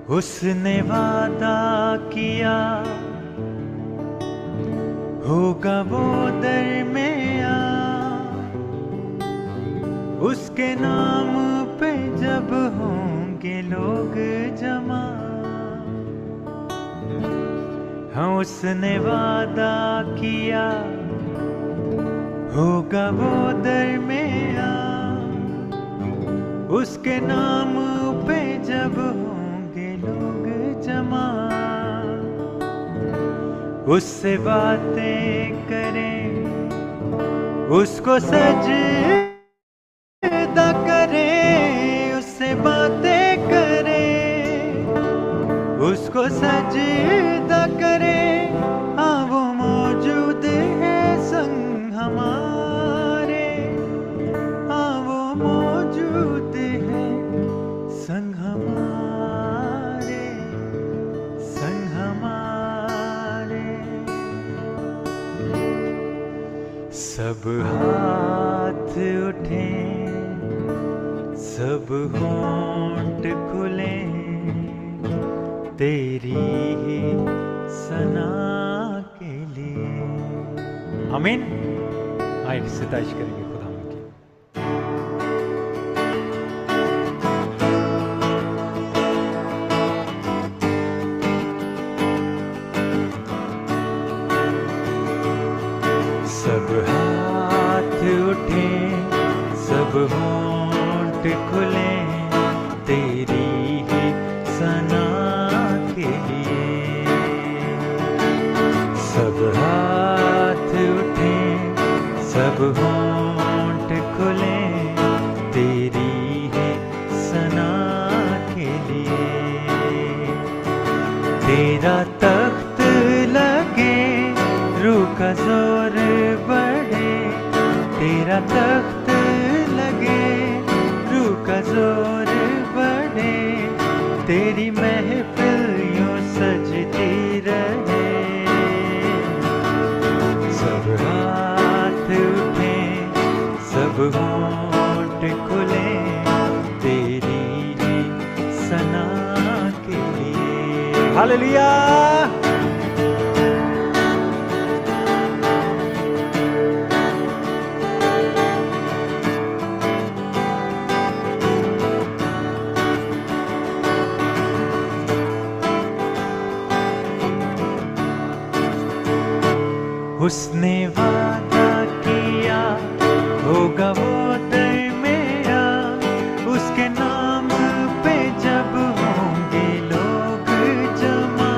उसने वादा किया होगा वो दरमिया, उसके नाम पे जब होंगे लोग जमा। हाँ, उसने वादा किया होगा वो दरमिया, उसके नाम पे जब होंगे लोग जमा। उससे बातें करें, उसको सजदा करें, उससे बातें करें, उसको सजदा करें। हाँ, वो मौजूद है संग हमारे, हाँ वो मौजूद है संग हमारे, संग हमारे। सब हाथ उठें, सब होंठ खुलें, तेरी ही सना के लिए। आमीन। आइए सिताइश करेंगे खुदा की। सब हाथ उठें, सब होंठ खुलें, तेरी ही सना के लिए। सब हाथ उठें, सब होंठ खुलें, तेरी ही सना के लिए। तेरा तख्त लगे, रूह का जोर बढ़े, तेरा तख्त लगे, रूह का जोर बढ़े, तेरी महफिल यूं सजती रहे। सब हाथ उठें, सब होंठ खुलें, तेरी ही सना के लिए। हालेलुया। उसने वादा किया होगा वो दरमिया, उसके नाम पे जब होंगे लोग जमा।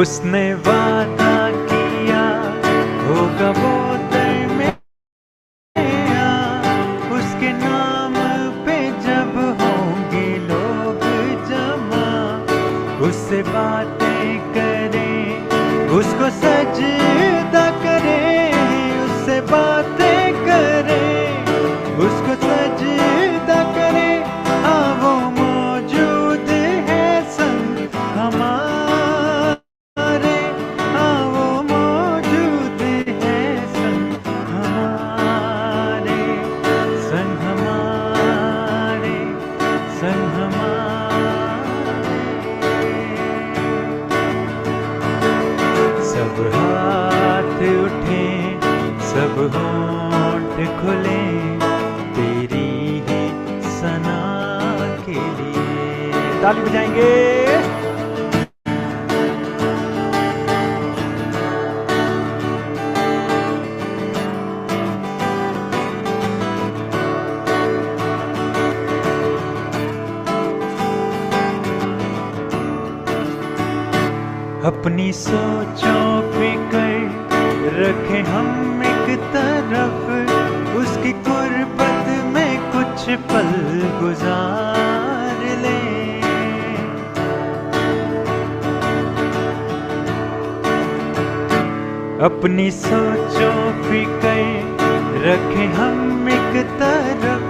उसने वादा किया होगा वो दरमिया, उसके नाम पे जब होंगे लोग जमा। उससे बातें करें, उसको सजदा करें, उससे बातें करें, उसको सजदा करें। हाँ, वो मौजूद है संग हमारे, हाँ वो मौजूद है संग हमारे, संग हमारे, संग हमारे। सब हाथ उठें, सब होंठ खुलें, तेरी ही सना के लिए। ताली बजाएंगे। अपनी सोचों पे कर रखें हम एक तरफ, उसकी कुर्बत में कुछ पल गुजार लें। अपनी सोचों पे कर रखें हम एक तरफ,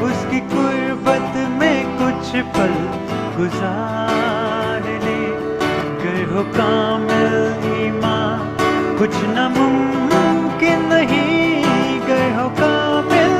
उसकी कुर्बत में कुछ पल गुजार लें। हो कामिल ईमान, कुछ नामुमकिन नहीं। गए हो कामिल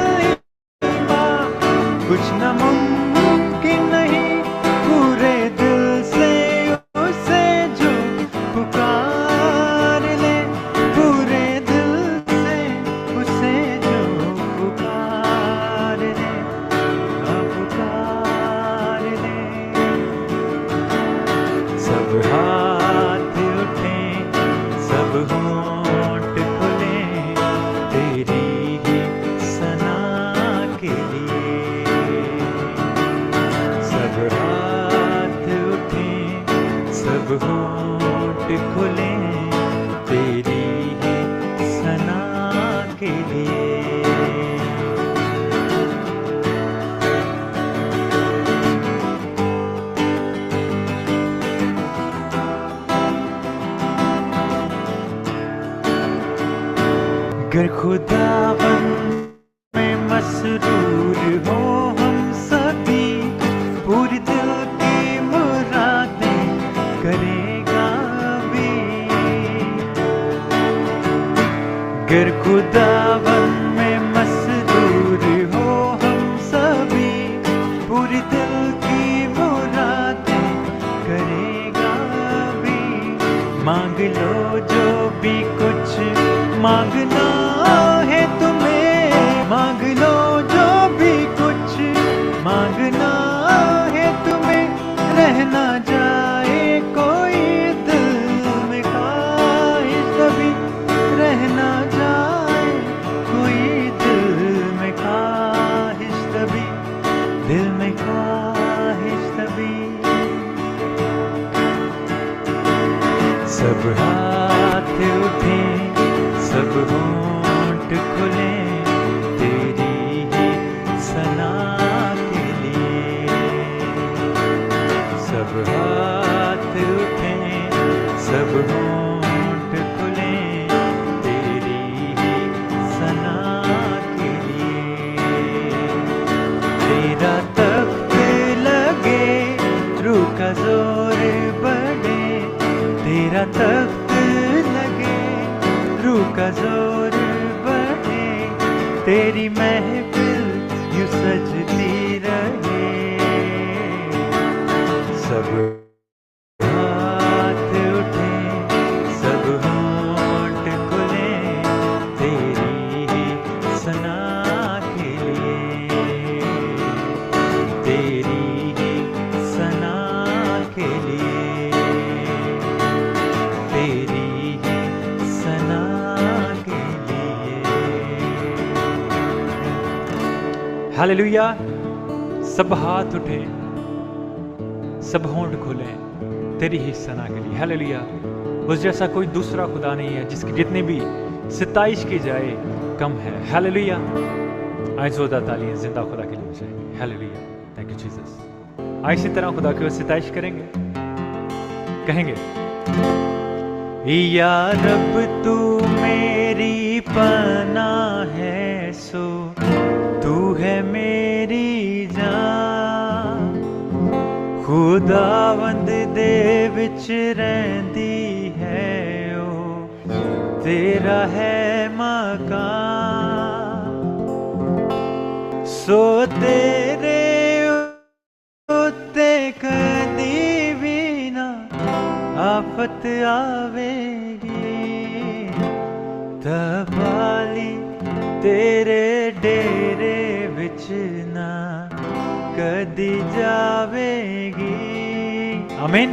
गर खुदावन में मसरूर हो हम सभी, पूरी दिल की मुरादें करेगा भी। गर खुदावन में मसरूर हो हम सभी, पूरी दिल की मुरादें करेगा भी। मांग लो जो भी कुछ मांगना है तुम्हें, मांग लो जो भी कुछ मांगना है तुम्हें। रहना जाए कोई दिल में ख्वाहिश तभी, रहना जाए कोई दिल में ख्वाहिश तभी, दिल में ख्वाहिश तभी। सब हाथ उठें, सब होंठ खुलें तेरी ही सना के लिए। सब हाथ उठें, सब होंठ खुलें तेरी ही सना के लिए। तेरा तख्त लगे, रूह का जोर बढ़े, तेरा तख्त रूह का जोर बढ़े, तेरी महफिल यूं सजती रहे। सब हाथ उठें, सब होंठ खुलें तेरी ही सना के लिए, तेरी ही सना के लिए, तेरी सना के लिए। हालेलुया। सब हाथ उठे, सब होंठ खोलें तेरी ही सना के लिए। हालेलुया। उस जैसा कोई दूसरा खुदा नहीं है जिसकी जितनी भी सिताइश की जाए कम है। हालेलुया। आए जोरदार तालियां जिंदा खुदा के लिए चाहिए। हालेलुया। Thank you Jesus. आए इसी तरह खुदा की सिताइश करेंगे, कहेंगे या रब तू मेरी पनाह है, सो तू है मेरी जान। खुदावंद दे विच रहिंदी है ओ तेरा है मकान। सो तेरे उत्ते कदी भी ना आफत आवेगी, तबाली तेरे डेरे विच ना कदी जावेगी। आमीन।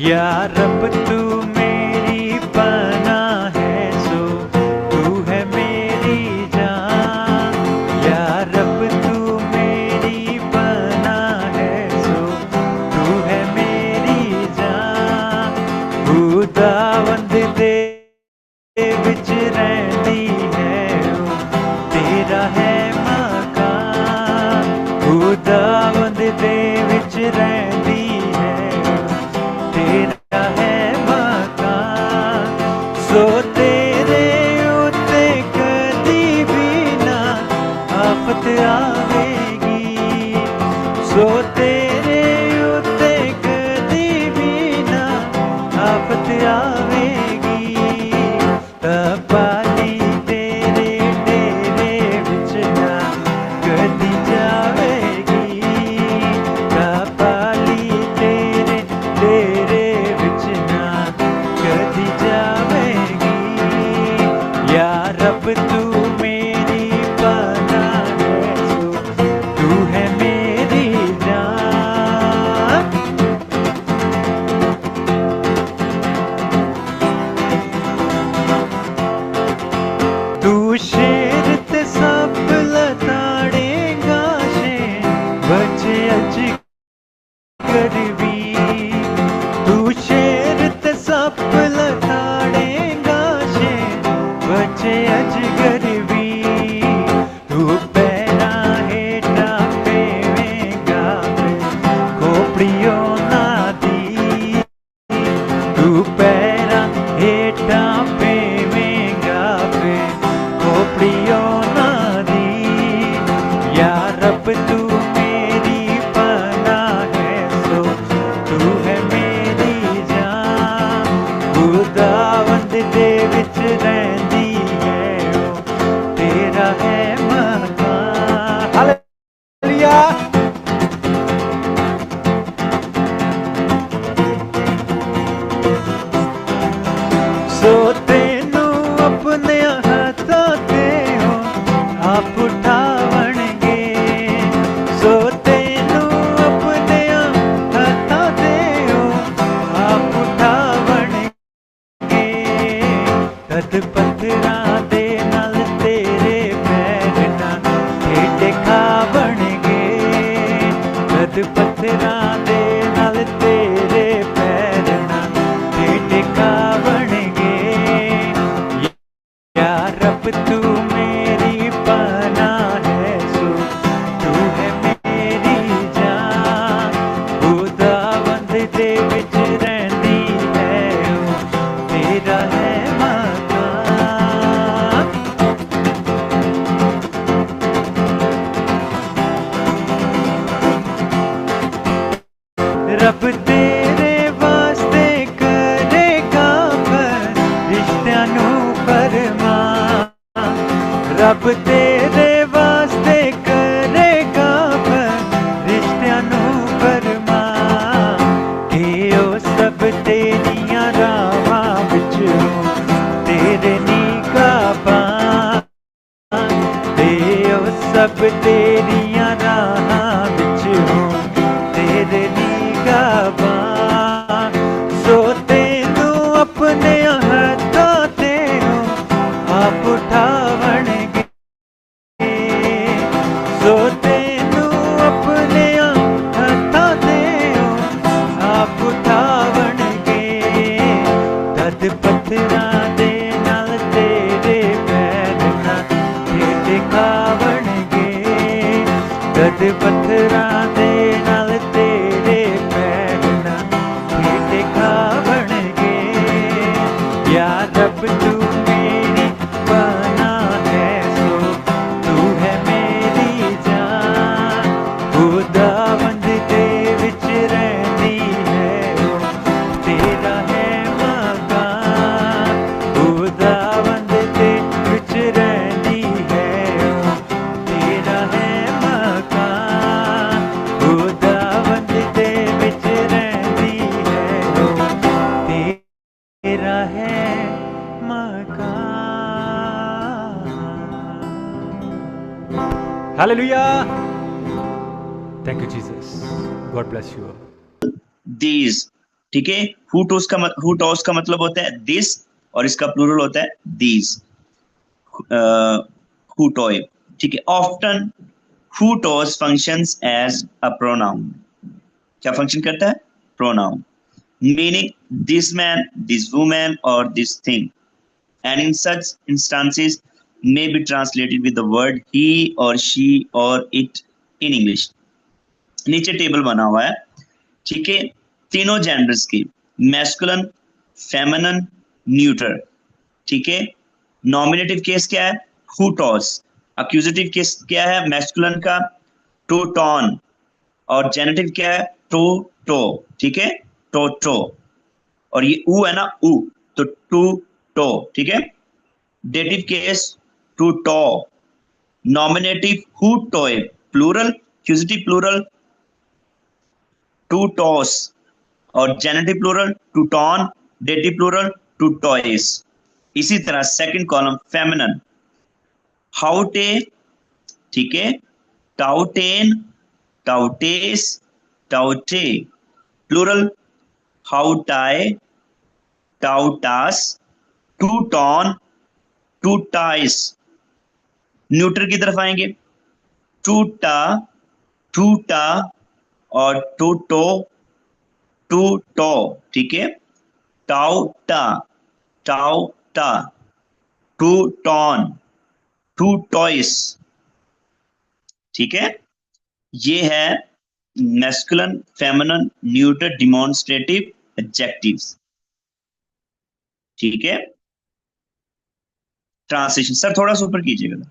या रब तू मेरी पनाह है, सो तू है मेरी जान। या रब तू मेरी पनाह है, सो तू है मेरी जान। खुदावंद दे विच रहिंदी है ओ तेरा है मकान। खुदावंद दे विच रहिंदी है तेरा है मकान। सो तेरे उत्ते कदी भी ना आफत आवेगी। सो तेरे उत्ते कदी भी ना आफत आवेगी। तबाली तेरे डेरे विच ना कदी जावेगी। तबाली तेरे डेरे विच ना कदी जावेगी। या रब तू मेरी पनाह है, सो तू है मेरी जान। तू शेर ते सब लताड़ेगा, शेर बचे अजगर भी। तू शेर ते सब लताड़ेगा, शेर बचे अजगर भी। तू पैरा हेठा पेवेगा, खोपड़ियों पत्थरां दे नाल तेरे पैरना ते टिकावणगे। या रब तू मेरी पनाह है, सो तू है मेरी जान। खुदावंद दे विच रहिंदी है, ओ तेरा है मकान। रब तेरे वास्ते करेगा फरिश्तियां नूं फरमान। रब तेरे वास्ते करेगा फरिश्तियां नूं फरमान कि ओ सब तेरियां राहां विच तेरे निगाहां। ते ओ सब तेरियां राहां विच तेरे निगाहां। सो तेनू अपने हत्थां ते आप उठावणगे। सो तेनू अपने हत्थां ते आप उठावणगे। तद पत्थरां दे नाल तेरे पैरना ते टिकावणगे। तद पत्थरां दे नाल तेरे पैरना ते टिकावणगे। या रब तू मेरी पनाह है, सो तू है मेरी जान। खुदावंद दे विच रहिंदी है, ओ तेरा है मकान। खुदावंद दे विच रहिंदी है, ओ तेरा है मकान। खुदावंद दे विच रहिंदी है, ओ तेरा है मकान। Hallelujah, thank you Jesus, God bless you. These, ठीक है। हुटोस का मतलब होता है दिस और इसका प्लूरल होता है दीज, हुटोय, ठीक है। ऑफ्टन हुटोस फंक्शंस एज अ प्रोनाउन। क्या फंक्शन करता है? Pronoun, meaning this man, this woman और this thing, and in such instances may be translated with the word he or she or it in English। नीचे table बना हुआ है, ठीक है, तीनों जेंडर्स की, मैस्कुलिन, फेमिनिन, न्यूटर, ठीक है। नॉमिनेटिव केस क्या है? हुटोस। एक्यूजेटिव केस क्या है मैस्कुलिन का? टोटॉन। और जेनेटिव क्या है? टो टो, ठीक है, टोटो। और ये ऊ है ना, ऊ, तो टू टो, ठीक है। डेटिव केस टू टो। नॉमिनेटिव हु टोय प्लूरल, एक्यूजेटिव प्लूरल टू टॉस, और जेनेटिव प्लूरल टू टॉन, डेटिव प्लूरल टू टॉयस। इसी तरह सेकंड कॉलम फेमिनिन, हाउटे, ठीक है, टाउटेन, टाउटेस, टाउटे। प्लूरल हाउटाए, टाउटास, टू टॉन, टू टाइस। न्यूट्रल की तरफ आएंगे, टूटा, टूटा और टूटो, टूटो, ठीक है। टाउटा, टाउटा, टू टॉन, टू टॉइस, ठीक है। ये है masculine, feminine, neuter, demonstrative adjectives, ठीक है। ट्रांसलेशन सर थोड़ा सा ऊपर कीजिएगा,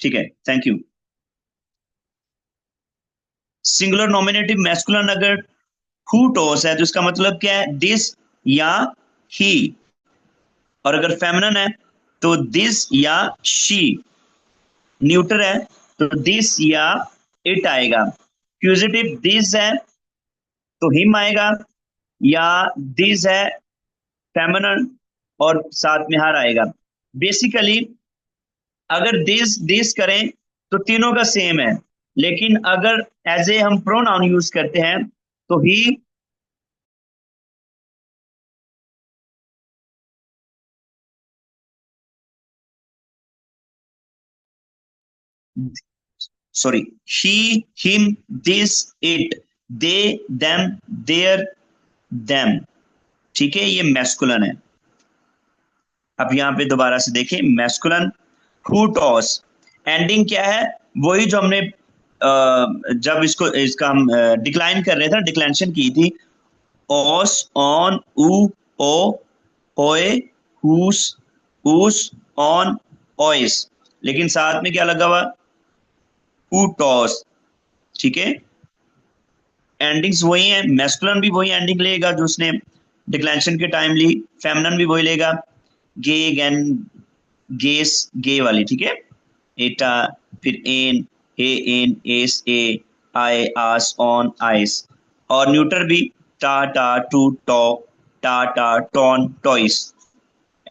ठीक है, thank you. Singular nominative masculine अगर हुटोस है तो इसका मतलब क्या है? दिस या ही। और अगर फेमिनिन है तो दिस या शी। न्यूटर है तो दिस या इट आएगा। एक्यूजेटिव दिस है तो हिम आएगा, या दिस है फेमिनिन और साथ में हर आएगा। बेसिकली अगर दिस करें तो तीनों का सेम है, लेकिन अगर एज ए हम प्रोनाउन यूज करते हैं तो he sorry, he, him, this, it, they, them, their, them. ठीक है, ये मैस्कुलन है। अब यहां पे दोबारा से देखें, मैस्कुलन, हु टॉस, एंडिंग क्या है, वही जो हमने जब इसका हम डिक्लाइन कर रहे थे, डिक्लेंशन की थी, ओस, ऑन, ऊ, ओ, ओए, हुस, ऊस, ऑन, ओइस, लेकिन साथ में क्या लगा हुआ, हु टॉस। ठीक है, एंडिंग्स वही है, मैस्कुलिन भी वही एंडिंग लेगा जो उसने डिक्लेंशन के टाइम ली, फेमिनिन भी वही लेगा, गे, गैन, गेस, गे वाली। ठीक है, एटा, फिर एन, हे, एन, एस, ए, आई, आस, ऑन, आइस, और न्यूटर भी टा, टा, टू, टॉ, टा, टा, टॉन, टॉइस,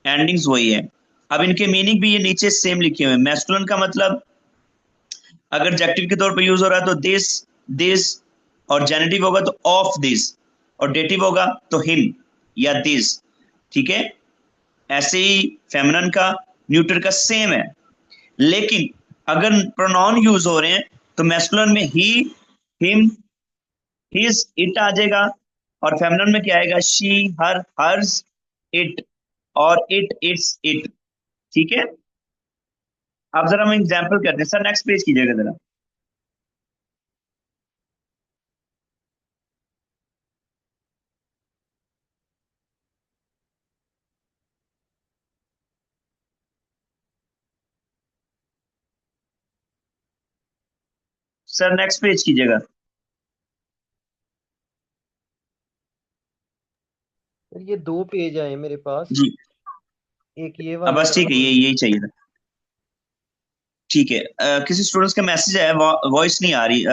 एंडिंग्स वही है। अब इनके मीनिंग भी ये नीचे सेम लिखे हुए हैं। मैस्कुलिन का मतलब अगर एडजेक्टिव के तौर पे यूज हो रहा है तो दिस, दिस, और जेनेटिव होगा तो ऑफ दिस, और डेटिव होगा तो हिम या दिस। ठीक है, ऐसे ही फेमिनिन का, न्यूटर का सेम है, लेकिन अगर प्रोनाउन यूज हो रहे हैं तो मैस्कुलिन में ही, हिम, हिज, इट आ जाएगा, और फेमिनिन में क्या आएगा, शी, हर, हर्स, इट, और इट, इट्स, इट। ठीक है, अब जरा हम एग्जांपल करते हैं। सर नेक्स्ट पेज कीजिएगा जरा। सर नेक्स्ट पेज कीजिएगा। सर ये 2 पेज आए मेरे पास, जी, एक ये अब वाला बस था ठीक है, और ये यही चाहिए था। ठीक है, किसी स्टूडेंट्स का मैसेज है, वॉइस नहीं आ रही,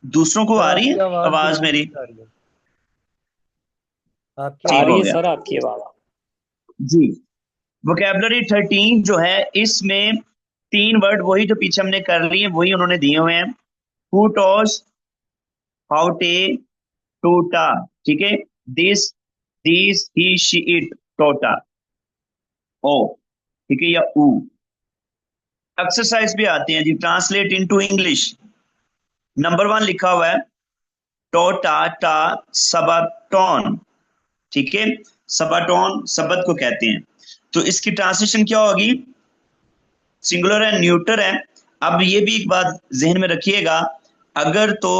दूसरों को सर आ रही आपकी है आवाज आवाज बिल्कुल मेरी? ठीक आ रही है, आपकी आ ठीक आवाज रही हो है गया। सर आपकी आवाज। जी, वोकेबलरी 13 जो है, इसमें 3 वर्ड वही जो पीछे हमने कर ली है वही उन्होंने दिए हुए हैं, हु टॉस, हाउ टे, टोटा। ठीक है, this, this, he, she, it, टोटा, ओ। ठीक है, या ऊ। एक्सरसाइज भी आती है जी, ट्रांसलेट इनटू इंग्लिश। नंबर 1 लिखा हुआ है, टोटा, टा, सबाटोन। ठीक है, सबाटोन शब्द को कहते हैं, तो इसकी ट्रांसलेशन क्या होगी, सिंगुलर है, न्यूटर है। अब ये भी एक बात जहन में रखिएगा, अगर तो,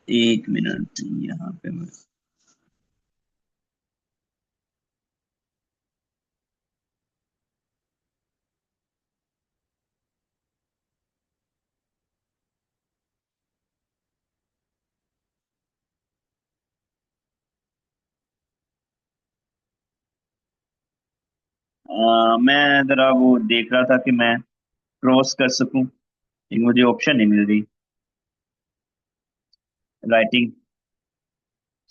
एक मिनट यहां पे मैं, मैं जरा वो देख रहा था कि मैं क्रॉस कर सकूं, लेकिन मुझे ऑप्शन नहीं मिल रही। राइटिंग,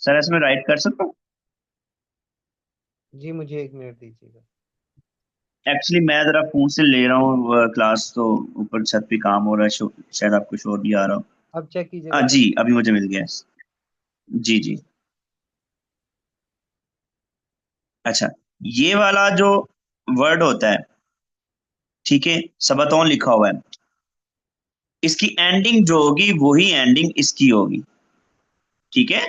सर इसमें राइट कर सकता हूँ? जी मुझे 1 मिनट दीजिएगा। एक्चुअली मैं जरा फोन से ले रहा हूँ क्लास, तो ऊपर छत पे काम हो रहा है, शायद आपको शोर भी आ रहा हो। अब चेक कीजिएगा हाँ सर। जी, अभी मुझे मिल गया। जी जी, अच्छा, ये वाला जो वर्ड होता है, ठीक है, सबतौन लिखा हुआ है, इसकी एंडिंग जो होगी वही एंडिंग इसकी होगी। ठीक है,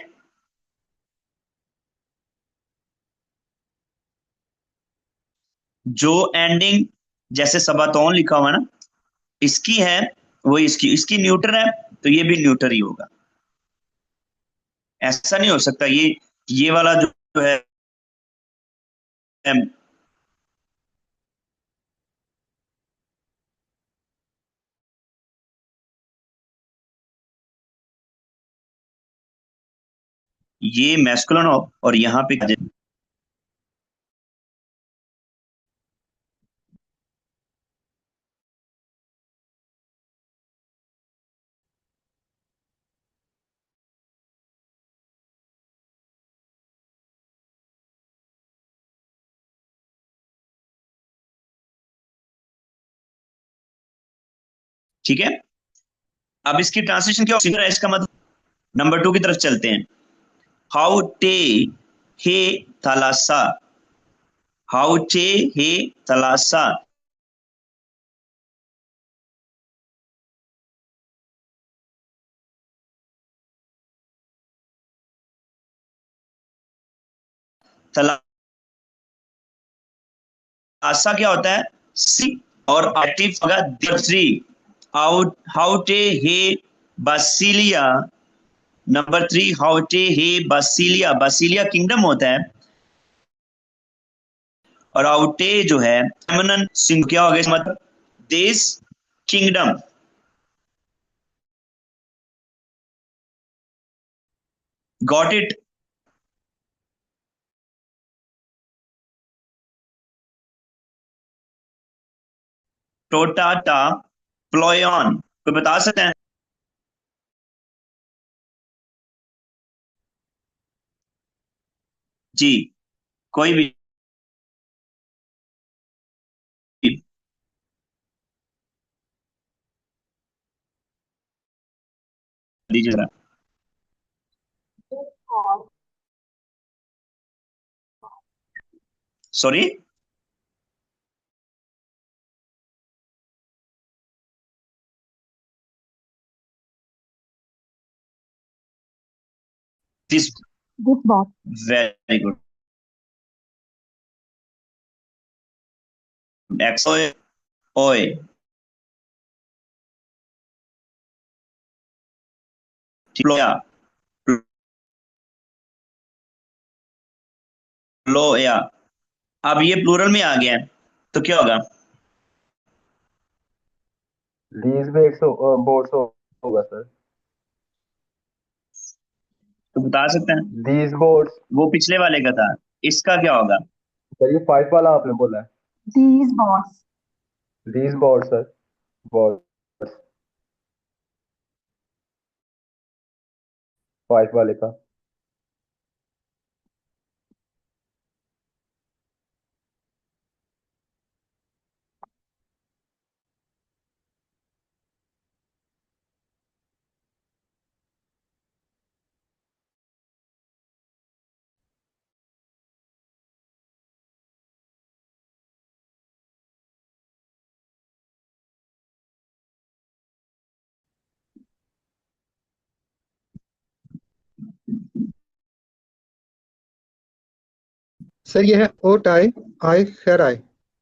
जो एंडिंग जैसे सबतौन लिखा हुआ है ना, इसकी है वो इसकी, इसकी न्यूटर है तो ये भी न्यूटर ही होगा। ऐसा नहीं हो सकता ये वाला जो है, ये मैस्कुलिन हो और यहाँ पे, ठीक है। अब इसकी ट्रांसलेशन क्या होगी, इसका मतलब, नंबर 2 की तरफ चलते हैं। हाउ टे, हे, थलासा, हाउ टे, हे, थलासा, थलासा क्या होता है? सी, और एक्टिव होगा थ्री। आउट हाउटे हे बासिलिया, नंबर 3 हाउटे हे बासिलिया, बासिलिया किंगडम होता है, और आउटे जो है फेमिनिन सिंग, क्या हो गया इसका मतलब? देश, किंगडम। Got it? टोटाटा प्लोयन, कोई बता सकते हैं? जी, कोई भी दीजिए जरा। Sorry, this, This box. Very good. एक्स ओए, ओए, प्लोया, प्लोया। अब ये प्लूरल में आ गया है, तो क्या होगा? these bags boats होगा सर। तो बता सकते हैं? these boats, वो पिछले वाले का था, इसका क्या होगा? सर ये 5 वाला आपने बोला है। These box. these boats sir, boats 5 वाले का। सर ये है ओ टाई आई खैर आई,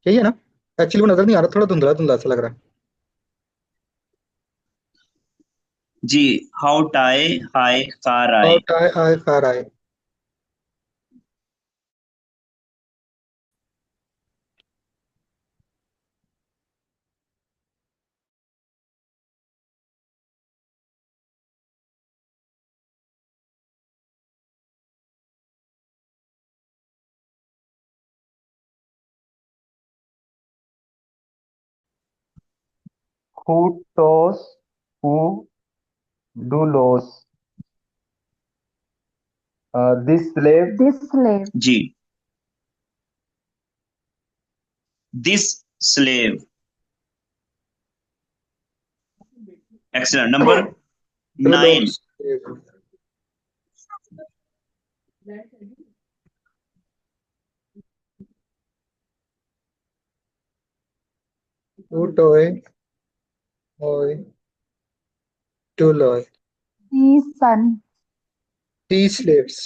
यही है ना? एक्चुअली वो नजर नहीं आ रहा, थोड़ा धुंधला धुंधला सा लग रहा है। जी, हाउ टाई हाई कार ओ आए। टाई आई खैर आई। who toss, who do los, this slave, This slave. जी, this slave. Excellent. Number two 9, लोग टू टॉय ओय टू लॉय These son. टी स्लेव्स।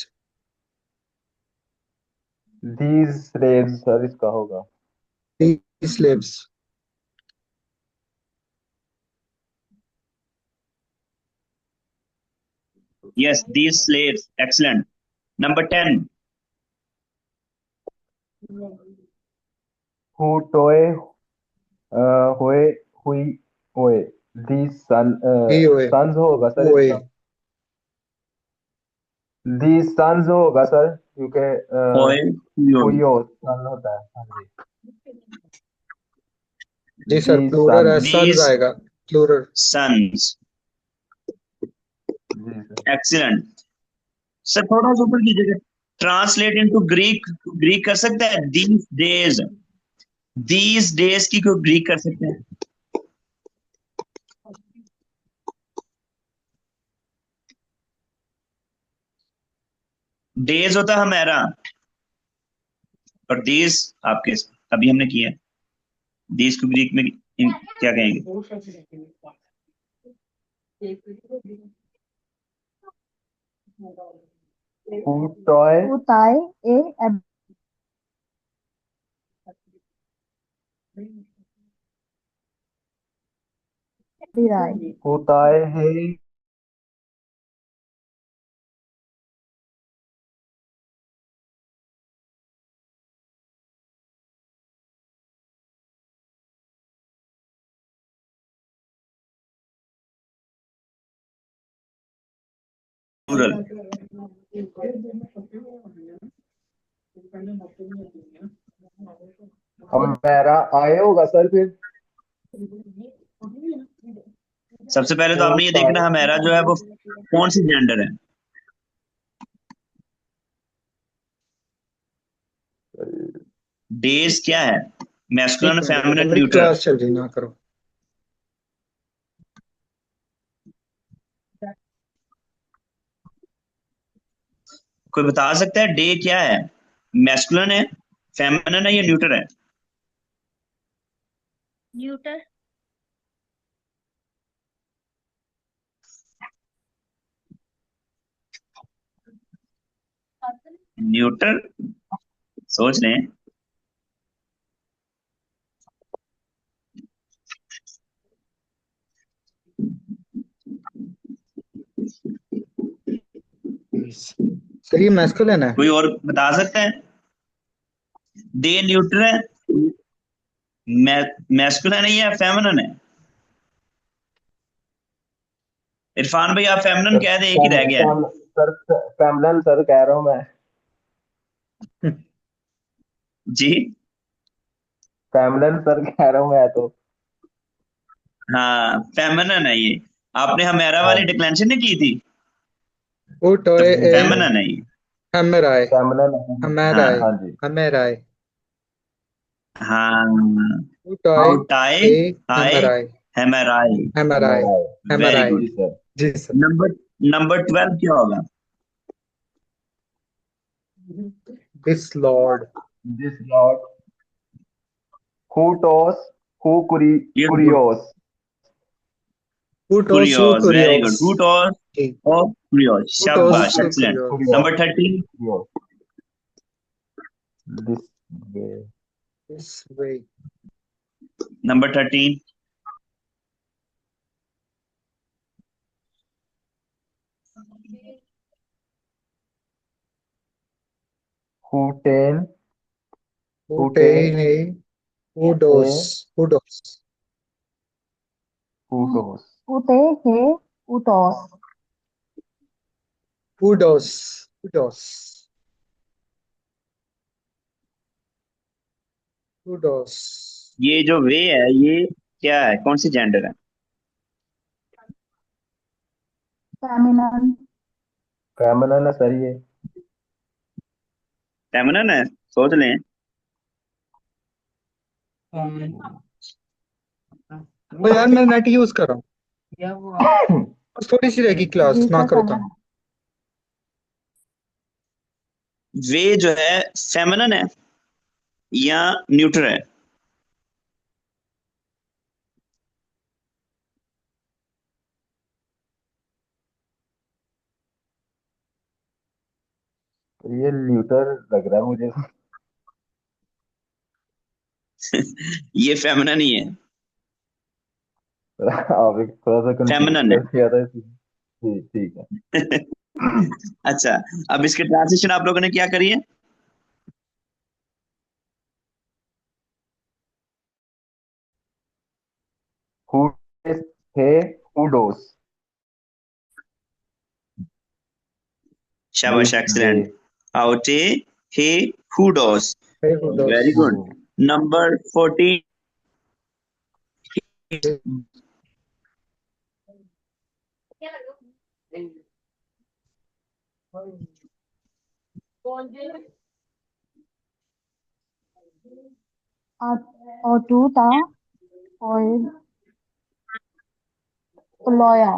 these slaves सर इसका होगा। टी slaves. Yes, these slaves. Excellent. Number 10, who toy, होए, हुई, ओए, these ही ओए sons होगा सर ओए। इसका। these sons होगा सर, क्योंकि ओए, हुई हो सन होता है। हाँ जी। जी सर, these प्लूरल है, sons, सन्स दीज आएगा प्लूरल। सन्स। जी सर। एक्सीलेंट। सर थोड़ा सा ऊपर कीजिएगा, ट्रांसलेट इनटू ग्रीक। ग्रीक कर सकते हैं? दीज डेज, दीज डेज की कोई ग्रीक कर सकते हैं? डेज होता है हमारा, और दीज आपके अभी हमने किया। दीज को ग्रीक में क्या कहेंगे? who toy, Who tie a Dirai. होताए है प्लूरल। हमारा आए होगा सर फिर। सबसे पहले तो आपने ये देखना हमेरा जो है वो कौन सी जेंडर है। डेज क्या है, मैस्कुलिन, फेमिनिन, मेरी न्यूट्रल। क्लास चल रही, ना करो। कोई बता सकता है डे क्या है, मैस्कुलिन है, फेमिनिन है या न्यूट्रल है? न्यूटर। न्यूट्रल, सोच लें। सर ये मैस्कुलिन है। कोई और बता सकता है? डे न्यूट्रल है, मैस्कुलिन है या फेमिनिन है? इरफान भाई आप फेमिनिन कह दे, एक ही रह गया है। सर फेमलन सर कह रहा हूँ मैं। जी फेमलन सर कह रहा हूँ मैं तो। हाँ फेमिनिन है ये। आपने हमेरा हाँ वाली जी, डिक्लेरेशन नहीं की थी, वो तो टॉय ए फेमिनिन है ये। हमेराय, फेमलन। हाँ हमेराय, हाँ जी। हमेराय। हाँ, वो टॉय आउटाई ए हाय हमेराय, हेमराई। हमेराय, हमारा वेरी हमेराय। गुड। जी सर। जी सर। नंबर नंबर 12 क्या होगा? दिस लॉर्ड, दिस लॉर्ड हुटोस ये गुड, कुरियोस। हुटोसु कुरियोस, वेरी कुरियोस। गुड, हुटोस जी, और कुरियोस, शाबाश, हुटोसु एक्सीलेंट। कुरियोस। कुरियोस नंबर 13 कुरियोस। This way this way, number 13 हुटेन हुटे हुटे हे, हे हुडोस, हुडोस, हुटोस। Ute he utos. हुडोस, हुडोस, हुडोस। ये जो वे है ये क्या है, कौन सी जेंडर है? Feminine. फेमलन है सर ये। फेमिनिन है, सोच लें। वो यार मैं नेट यूज कर रहा हूँ, बस थोड़ी सी रहेगी क्लास, जी ना सर करो काम। feminine. वे जो है फेमिनिन है या न्यूट्रल है? ये ल्यूटर लग रहा है मुझे। ये फेमिनिन ही है, आप एक थोड़ा सा कंफ्यूज फेमिनिन है। कर दिया था जी ठीक है। अच्छा, अब इसके ट्रांसलेशन आप लोगों ने क्या करी है? हुटेस हे हुडोस। शाबाश, दिस वे एक्सीलेंट। आउटे हे हुडोस, हे हुडोस। Very good. Number 14 Otuta oil uloya.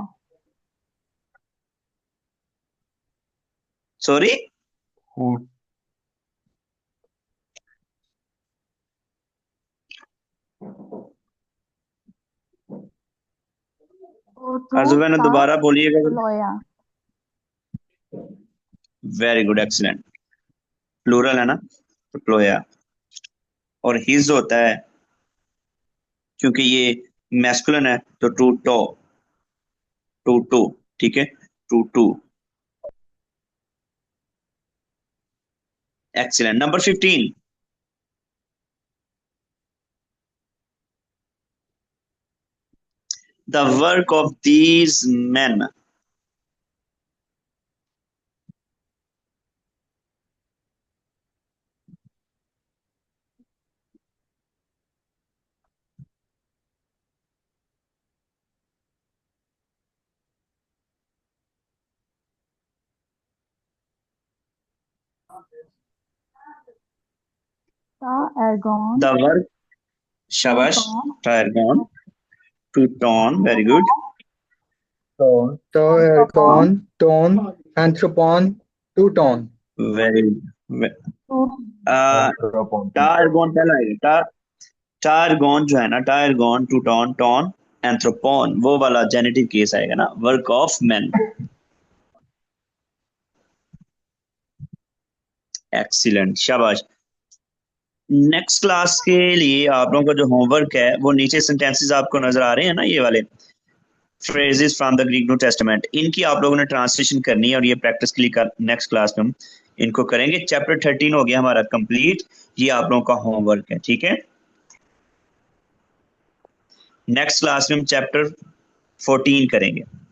Sorry, हुट अर्जुन ने Otuta दोबारा बोलिएगा। uloya. Very good, excellent. Plural है ना, तो प्लोया। और हिज होता है क्योंकि ये मैस्कुलिन है तो टू टो, टू टू, ठीक है, टू टू। Excellent. Number 15, the work of these men। ता ergon, the work, shabash, Pluton, trigon, to ton, very good। Tone, तो एर्गॉन, टोन, एंथ्रोपॉन, टूटोन। very Tut, Anthropon, टारगोन पहला आएगा। टारगोन जो है ना, टारगोन, टूटोन, टॉन, एंथ्रोपोन, वो वाला जेनेटिव केस आएगा ना, वर्क ऑफ मैन। एक्सीलेंट, शाबाश। नेक्स्ट क्लास के लिए आप लोगों का जो होमवर्क है वो नीचे सेंटेंसेस आपको नजर आ रहे हैं ना, ये वाले phrases from the Greek new testament, इनकी आप लोगों ने ट्रांसलेशन करनी है और ये प्रैक्टिस के लिए नेक्स्ट क्लास में हम इनको करेंगे। चैप्टर 13 हो गया हमारा कंप्लीट, ये आप लोगों का होमवर्क है, ठीक है। नेक्स्ट क्लास में हम चैप्टर 14 करेंगे।